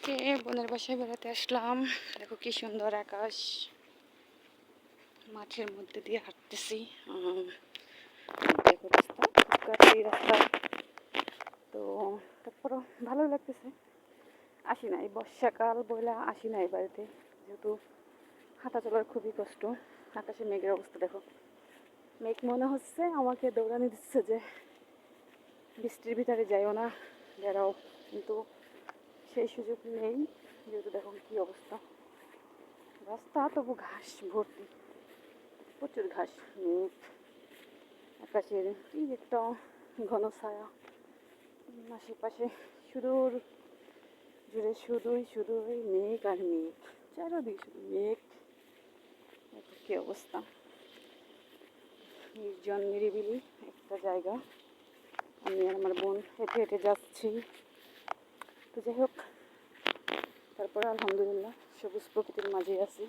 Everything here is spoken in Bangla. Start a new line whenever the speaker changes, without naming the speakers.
আজকে বোনের বাসায় বেড়াতে আসলাম। দেখো কি সুন্দর আকাশ, মাঠের মধ্যে দিয়ে হাঁটতেছি। দেখো রাস্তা, কাছেই রাস্তা, তো তারপরও ভালো লাগতেছে। আসি নাই, বর্ষাকাল বলে আসি নাই বাড়িতে, যেহেতু হাঁটা চলার খুবই কষ্ট। আকাশে মেঘের অবস্থা দেখো, মেঘ মনে হচ্ছে আমাকে দৌড়ানি দিচ্ছে যে বৃষ্টির ভিতরে যাইও না, বেড়াও, কিন্তু সেই সুযোগ নেই। যেহেতু দেখো কি অবস্থা রাস্তা, তবু ঘাস ভর্তি, প্রচুর ঘাস, মেঘ, আকাশের কি একটা ঘন ছায়া, আশেপাশে সুদূর জুড়ে শুধুই মেঘ আর মেঘ, চারদিকে শুধু মেঘ। কি অবস্থা, নির্জন নিরিবিলি একটা জায়গা। আমি আর আমার বোন হেঁটে হেঁটে যাচ্ছি। তো যাই হোক, তারপরে আলহামদুলিল্লাহ সবুজ প্রকৃতির মাঝে আছি।